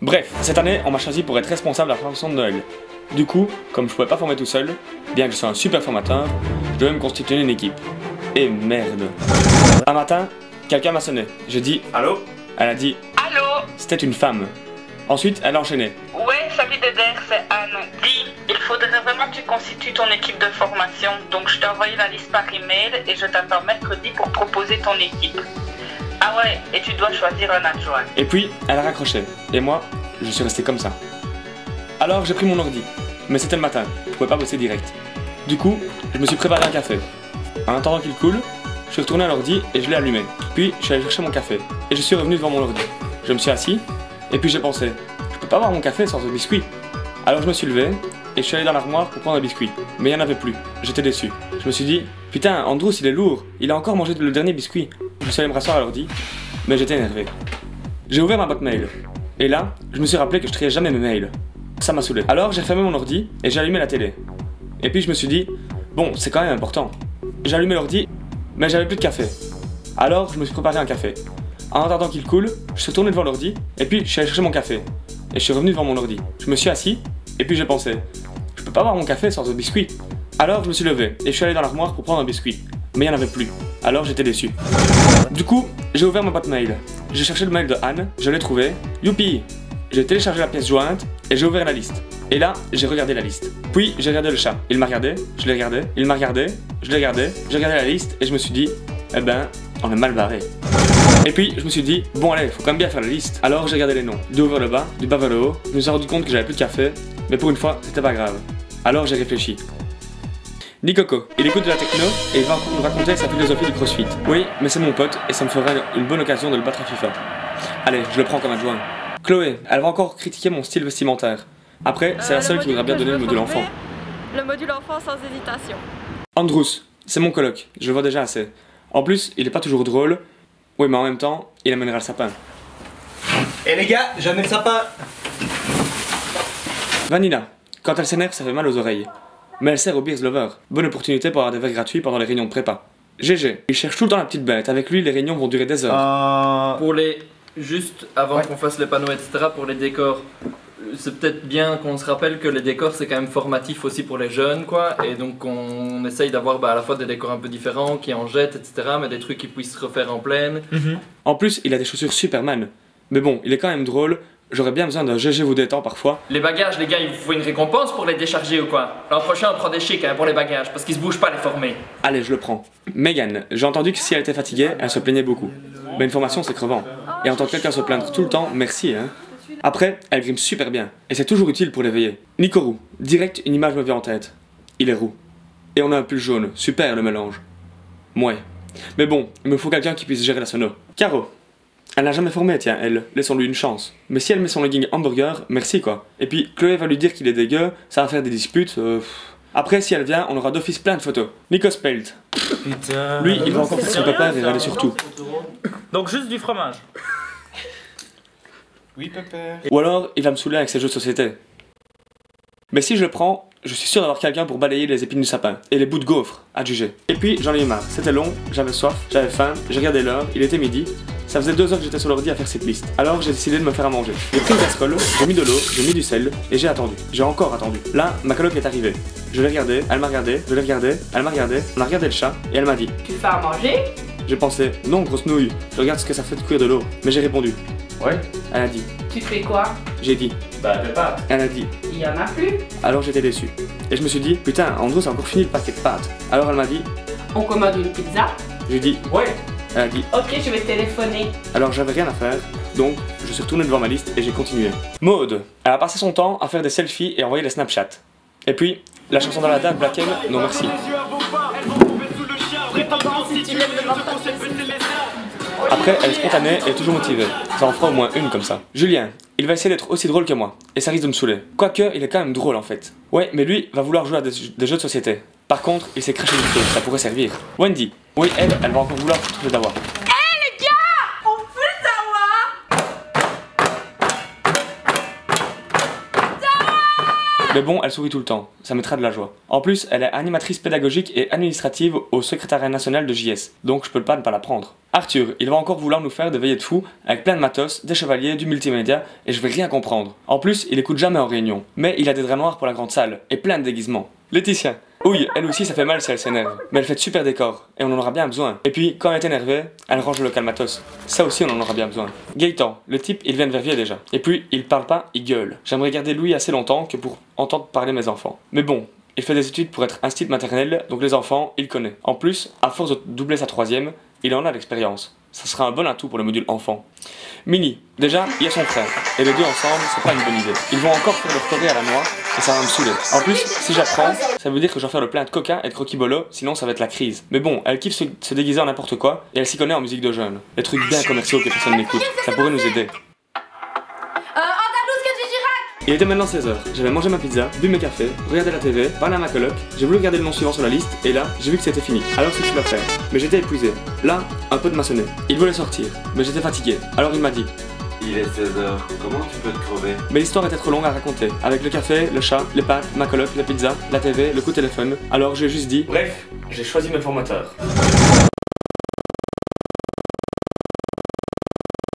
Bref, cette année, on m'a choisi pour être responsable de la formation de Noël. Du coup, comme je pouvais pas former tout seul, bien que je sois un super formateur, je devais me constituer une équipe. Et merde. Un matin, quelqu'un m'a sonné. J'ai dit « Allô ?» Elle a dit « Allô? C'était une femme. » Ensuite, elle a enchaîné. Ouais, salut Dédère, c'est Anne. Dis, il faudrait vraiment que tu constitues ton équipe de formation. Donc je t'ai envoyé la liste par email et je t'attends mercredi pour proposer ton équipe. Ah ouais, et tu dois choisir un adjoint. Et puis, elle a raccroché. Et moi, je suis resté comme ça. Alors, j'ai pris mon ordi. Mais c'était le matin, je pouvais pas bosser direct. Du coup, je me suis préparé un café. En attendant qu'il coule, je suis retourné à l'ordi et je l'ai allumé. Puis, je suis allé chercher mon café. Et je suis revenu devant mon ordi. Je me suis assis, et puis j'ai pensé, je peux pas avoir mon café sans un biscuit. Alors je me suis levé, et je suis allé dans l'armoire pour prendre un biscuit. Mais il n'y en avait plus. J'étais déçu. Je me suis dit, putain, Andrews il est lourd, il a encore mangé le dernier biscuit. Je suis allé me rasseoir à l'ordi, mais j'étais énervé. J'ai ouvert ma boîte mail. Et là, je me suis rappelé que je triais jamais mes mails. Ça m'a saoulé. Alors j'ai fermé mon ordi, et j'ai allumé la télé. Et puis je me suis dit, bon, c'est quand même important. J'ai allumé l'ordi, mais j'avais plus de café. Alors je me suis préparé un café. En attendant qu'il coule, je suis retourné devant l'ordi, et puis je suis allé chercher mon café. Et je suis revenu devant mon ordi. Je me suis assis, et puis j'ai pensé, je peux pas avoir mon café sans un biscuit. Alors je me suis levé, et je suis allé dans l'armoire pour prendre un biscuit. Mais il n'y en avait plus. Alors j'étais déçu. Du coup, j'ai ouvert ma boîte mail. J'ai cherché le mail de Anne, je l'ai trouvé. Youpi! J'ai téléchargé la pièce jointe, et j'ai ouvert la liste. Et là, j'ai regardé la liste. Puis j'ai regardé le chat. Il m'a regardé, je l'ai regardé, il m'a regardé, je l'ai regardé, j'ai regardé la liste, et je me suis dit, eh ben, on est mal barré. Et puis je me suis dit, bon allez, faut quand même bien faire la liste. Alors j'ai regardé les noms, du haut vers le bas, du bas vers le haut. Je me suis rendu compte que j'avais plus de café, mais pour une fois, c'était pas grave. Alors j'ai réfléchi. Nicoco, il écoute de la techno et il va encore nous raconter sa philosophie du crossfit. Oui, mais c'est mon pote et ça me ferait une bonne occasion de le battre à FIFA. Allez, je le prends comme adjoint. Chloé, elle va encore critiquer mon style vestimentaire. Après, c'est la seule qui voudra bien donner le module enfant. Le module enfant sans hésitation. Andrews, c'est mon coloc, je le vois déjà assez. En plus, il est pas toujours drôle. Oui, mais en même temps, il amènera le sapin. Eh les gars, j'amène le sapin. Vanilla, quand elle s'énerve, ça fait mal aux oreilles. Mais elle sert au Beers Lover. Bonne opportunité pour avoir des verres gratuits pendant les réunions de prépa. GG, il cherche tout le temps la petite bête. Avec lui, les réunions vont durer des heures. Pour les... Juste avant qu'on fasse les panneaux, etc., pour les décors, c'est peut-être bien qu'on se rappelle que les décors c'est quand même formatif aussi pour les jeunes, quoi. Et donc on essaye d'avoir à la fois des décors un peu différents, qui en jettent, etc., mais des trucs qui puissent se refaire en pleine. En plus, il a des chaussures Superman. Mais bon, il est quand même drôle. J'aurais bien besoin d'un GG vous détend parfois. Les bagages, les gars, il vous faut une récompense pour les décharger ou quoi? L'an prochain, on prend des chics pour les bagages, parce qu'ils se bougent pas les formés. Allez, je le prends. Megan, j'ai entendu que si elle était fatiguée, elle se plaignait beaucoup. Mais une formation, c'est crevant. Et entendre quelqu'un se plaindre tout le temps, merci, hein. Après, elle grime super bien, et c'est toujours utile pour l'éveiller. Nico Roux, direct, une image me vient en tête. Il est roux. Et on a un pull jaune, super le mélange. Mouais. Mais bon, il me faut quelqu'un qui puisse gérer la sono. Caro. Elle n'a jamais formé, tiens, elle. Laissons-lui une chance. Mais si elle met son legging hamburger, merci quoi. Et puis, Chloé va lui dire qu'il est dégueu, ça va faire des disputes. Après, si elle vient, on aura d'office plein de photos. Nico Spelt. Putain. Lui, il va encore faire son pépère et râler sur tout. Donc juste du fromage. Oui, pépère. Ou alors, il va me saouler avec ses jeux de société. Mais si je le prends, je suis sûr d'avoir quelqu'un pour balayer les épines du sapin. Et les bouts de gaufres, à juger. Et puis, j'en ai eu marre. C'était long, j'avais soif, j'avais faim, j'ai regardé l'heure, il était midi. Ça faisait 2 heures que j'étais sur l'ordi à faire cette liste. Alors j'ai décidé de me faire à manger. J'ai pris une casserole, j'ai mis de l'eau, j'ai mis du sel, et j'ai attendu. J'ai encore attendu. Là, ma coloc est arrivée. Je l'ai regardée, elle m'a regardé, je l'ai regardée, elle m'a regardé, on a regardé le chat, et elle m'a dit. Tu fais à manger? J'ai pensé, non grosse nouille, je regarde ce que ça fait de cuire de l'eau. Mais j'ai répondu. Ouais. Elle a dit. Tu fais quoi? J'ai dit. Bah, des pâtes. Elle a dit. Il y en a plus? Alors j'étais déçu. Et je me suis dit, putain, Andrew a encore fini le paquet de pâtes. Alors elle m'a dit. On commande une pizza? J'ai dit. Ouais. Elle a dit. Ok, je vais téléphoner. Alors j'avais rien à faire, donc je suis retourné devant ma liste et j'ai continué. Maude, elle a passé son temps à faire des selfies et envoyer des Snapchat. Et puis, la chanson d'Aladin Black M, non merci. Après, elle est spontanée et toujours motivée. Ça en fera au moins une comme ça. Julien, il va essayer d'être aussi drôle que moi. Et ça risque de me saouler. Quoique, il est quand même drôle en fait. Ouais, mais lui va vouloir jouer à des jeux de société. Par contre, il s'est craché du feu, ça pourrait servir. Wendy, oui, elle va encore vouloir se trouver d'avoir. Mais bon, elle sourit tout le temps, ça mettra de la joie. En plus, elle est animatrice pédagogique et administrative au secrétariat national de JS, donc je peux pas ne pas la prendre. Arthur, il va encore vouloir nous faire des veillées de fou avec plein de matos, des chevaliers, du multimédia, et je vais rien comprendre. En plus, il écoute jamais en réunion, mais il a des draps noirs pour la grande salle, et plein de déguisements. Laetitia. Oui, elle aussi ça fait mal si elle s'énerve, mais elle fait de super décors, et on en aura bien besoin. Et puis, quand elle est énervée, elle range le local matos. Ça aussi on en aura bien besoin. Gaëtan, le type il vient de Verviers déjà. Et puis, il parle pas, il gueule. J'aimerais garder Louis assez longtemps que pour entendre parler mes enfants. Mais bon, il fait des études pour être institut maternel, donc les enfants, il connaît. En plus, à force de doubler sa troisième, il en a l'expérience. Ça sera un bon atout pour le module enfant. Mini, déjà, il y a son frère, et les deux ensemble, c'est pas une bonne idée. Ils vont encore faire leur choré à la noix, et ça va me saouler. En plus, si j'apprends, ça veut dire que je dois faire le plein de coca et de croquis-bolo, sinon ça va être la crise. Mais bon, elle kiffe se déguiser en n'importe quoi, et elle s'y connaît en musique de jeunes. Les trucs bien commerciaux que personne n'écoute, ça pourrait nous aider. Il était maintenant 16h, j'avais mangé ma pizza, bu mes cafés, regardé la TV, parlé à ma coloc, j'ai voulu regarder le nom suivant sur la liste, et là, j'ai vu que c'était fini. Alors c'est ce qu'il va faire. Mais j'étais épuisé. Là, un peu de maçonné. Il voulait sortir, mais j'étais fatigué. Alors il m'a dit: il est 16h, comment tu peux te crever? Mais l'histoire était trop longue à raconter, avec le café, le chat, les pâtes, ma coloc, la pizza, la TV, le coup de téléphone. Alors j'ai juste dit: bref, j'ai choisi mes formateurs.